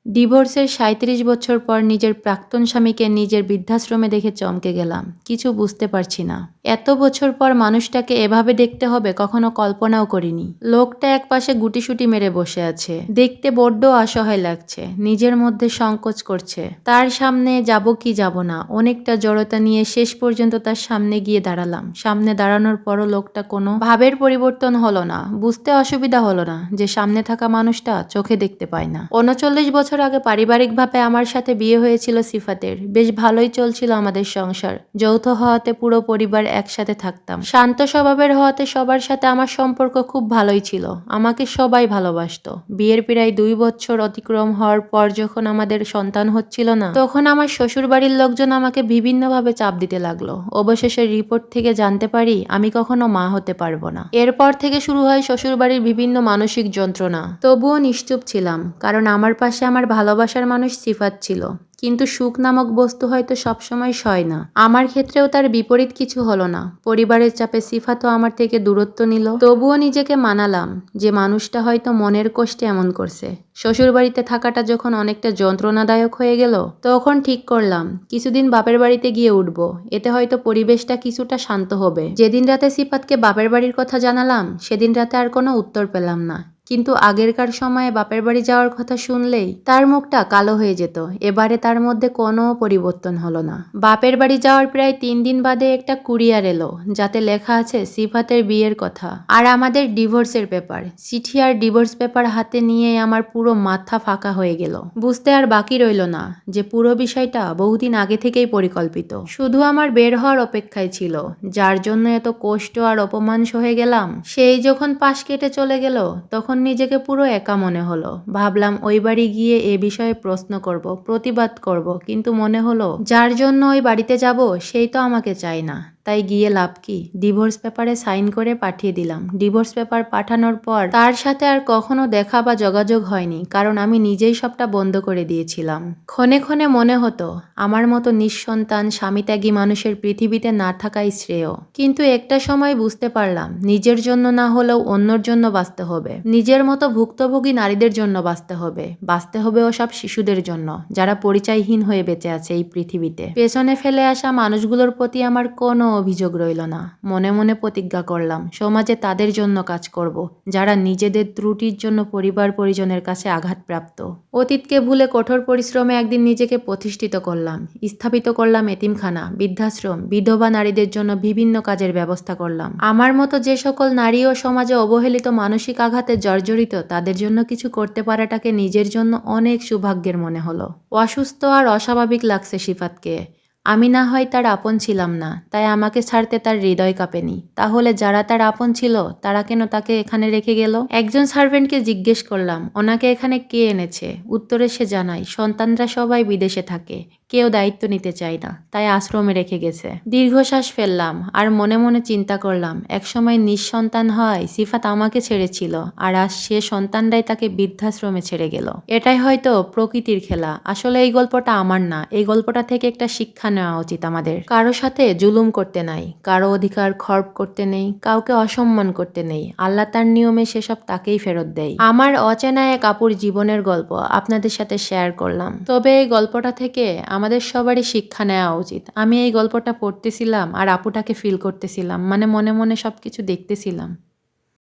ডিভোর্সের ৩৭ বছর পর নিজের প্রাক্তন স্বামীকে নিজের বৃদ্ধাশ্রমে দেখে চমকে গেলাম। কিছু বুঝতে পারছি না। এত বছর পর মানুষটাকে এভাবে দেখতে হবে কখনো কল্পনাও করিনি। লোকটা একপাশে গুটিসুটি মেরে বসে আছে। দেখতে বড্ড অসহায় লাগছে। নিজের মধ্যে সংকোচ করছে। তার সামনে যাব কি যাব না অনেকটা জড়তা নিয়ে শেষ পর্যন্ত তার সামনে গিয়ে দাঁড়ালাম। সামনে দাঁড়ানোর পরও লোকটা কোনো ভাবের পরিবর্তন হলো না। বুঝতে অসুবিধা হলো না যে সামনে থাকা মানুষটা চোখে দেখতে পায় না। ৩৯ বছর আগে পারিবারিকভাবে আমার সাথে বিয়ে হয়েছিল সিফাতের। বেশ ভালোই চলছিল আমাদের সংসার। যৌথ হওয়াতে পুরো পরিবার একসাথে থাকতাম। শান্ত স্বভাবের হওয়াতে সবার সাথে আমার সম্পর্ক খুব ভালোই ছিল। আমাকে সবাই ভালোবাসতো। বিয়ের প্রায় ২ বছর অতিক্রম হওয়ার পর যখন আমাদের সন্তান হচ্ছিল না, তখন আমার শ্বশুর বাড়ির লোকজন আমাকে বিভিন্নভাবে চাপ দিতে লাগলো। অবশেষে রিপোর্ট থেকে জানতে পারি আমি কখনো মা হতে পারবো না। এরপর থেকে শুরু হয় শ্বশুর বাড়ির বিভিন্ন মানসিক যন্ত্রণা। তবুও নিশ্চুপ ছিলাম, কারণ আমার পাশে আমার ভালোবাসার মানুষ সিফাত ছিল। কিন্তু সুখ নামক বস্তু হয়তো সবসময় সয় না। আমার ক্ষেত্রেও তার বিপরীত কিছু হলো না। পরিবারের চাপে সিফাতও আমার থেকে দূরত্ব নিল। তবুও নিজেকে মানালাম যে মানুষটা হয়তো মনের কষ্টে এমন করছে। শ্বশুরবাড়িতে থাকাটা যখন অনেকটা যন্ত্রণাদায়ক হয়ে গেল, তখন ঠিক করলাম কিছুদিন বাপের বাড়িতে গিয়ে উঠব। এতে হয়তো পরিবেশটা কিছুটা শান্ত হবে। যেদিন রাতে সিফাতকে বাপের বাড়ির কথা জানালাম, সেদিন রাতে আর কোনো উত্তর পেলাম না। কিন্তু আগেরকার সময়ে বাপের বাড়ি যাওয়ার কথা শুনলেই তার মুখটা কালো হয়ে যেত। এবারে তার মধ্যে কোনো পরিবর্তন হলো না। বাপের বাড়ি যাওয়ার প্রায় ৩ দিন বাদে একটা কুরিয়ার এলো, যাতে লেখা আছে সিফাতের বিয়ের কথা আর আমাদের ডিভোর্সের পেপার। চিঠি আর ডিভোর্স পেপার হাতে নিয়ে আমার পুরো মাথা ফাঁকা হয়ে গেল। বুঝতে আর বাকি রইল না যে পুরো বিষয়টা বহুদিন আগে থেকেই পরিকল্পিত। শুধু আমার বের হওয়ার অপেক্ষায় ছিল। যার জন্য এত কষ্ট আর অপমান সহে গেলাম, সেই যখন পাশ কেটে চলে গেল, তখন নিজেকে পুরো একা মনে হলো। ভাবলাম ওই বাড়ি গিয়ে এ বিষয়ে প্রশ্ন করব, প্রতিবাদ করব, কিন্তু মনে হলো যার জন্য ওই বাড়িতে যাব সেই তো আমাকে চায় না। তাই গিয়ে লাভ কি? ডিভোর্স পেপারে সাইন করে পাঠিয়ে দিলাম। ডিভোর্স পেপার পাঠানোর পর তার সাথে আর কখনো দেখা বা যোগাযোগ হয়নি, কারণ আমি নিজেই সবটা বন্ধ করে দিয়েছিলাম। ক্ষণে ক্ষণে মনে হতো আমার মতো নিঃসন্তান স্বামীত্যাগী মানুষের পৃথিবীতে না থাকাই শ্রেয়। কিন্তু একটা সময় বুঝতে পারলাম নিজের জন্য না হলেও অন্যর জন্য বাঁচতে হবে। নিজের মতো ভুক্তভোগী নারীদের জন্য বাঁচতে হবে। বাঁচতে হবে ওসব শিশুদের জন্য যারা পরিচয়হীন হয়ে বেঁচে আছে এই পৃথিবীতে। পেছনে ফেলে আসা মানুষগুলোর প্রতি আমার কোনো অভিযোগ রইল না। মনে মনে প্রতিজ্ঞা করলাম সমাজে তাদের জন্য কাজ করব, যারা নিজেদের ত্রুটির জন্য পরিবার পরিজনের কাছে আঘাতপ্রাপ্ত। অতীতকে ভুলে কঠোর পরিশ্রমে একদিন নিজেকে প্রতিষ্ঠিত করলাম। স্থাপিত করলাম এতিমখানা, বৃদ্ধাশ্রম, বিধবা নারীদের জন্য বিভিন্ন কাজের ব্যবস্থা করলাম। আমার মতো যে সকল নারী ও সমাজে অবহেলিত মানসিক আঘাতে জর্জরিত, তাদের জন্য কিছু করতে পারাটাকে নিজের জন্য অনেক সৌভাগ্যের মনে হলো। অসুস্থ আর অস্বাভাবিক লাগছে সিফাতকে। আমি না হয় তার আপন ছিলাম না, তাই আমাকে ছাড়তে তার হৃদয় কাঁপেনি। তাহলে যারা তার আপন ছিল তারা কেন তাকে এখানে রেখে গেল? একজন সার্ভেন্টকে জিজ্ঞেস করলাম ওনাকে এখানে কে এনেছে। উত্তরে সে জানায় সন্তানরা সবাই বিদেশে থাকে, কেউ দায়িত্ব নিতে চায় না, তাই আশ্রমে রেখে গেছে। দীর্ঘশ্বাস ফেললাম আর মনে মনে চিন্তা করলাম একসময় নিঃসন্তান হয় সিফাত আমাকে ছেড়েছিল, আর আজ সে সন্তানরাই তাকে বৃদ্ধাশ্রমে ছেড়ে গেল। এটাই হয়তো প্রকৃতির খেলা। আসলে এই গল্পটা আমার না, এই গল্পটা থেকে একটা শিক্ষা নেওয়া উচিত আমাদের। কারো সাথে জুলুম করতে নাই, কারো অধিকার খর্ব করতে নেই, কাউকে অসম্মান করতে নেই। আল্লাহ তার নিয়মে সেসব তাকেই ফেরত দেয়। আমার অচেনা এক আপুর জীবনের গল্প আপনাদের সাথে শেয়ার করলাম। তবে এই গল্পটা থেকে আমাদের সবারই শিক্ষা নেওয়া উচিত। আমি এই গল্পটা পড়তেছিলাম আর আপুটাকে ফিল করতেছিলাম, মানে মনে মনে সবকিছু দেখতেছিলাম।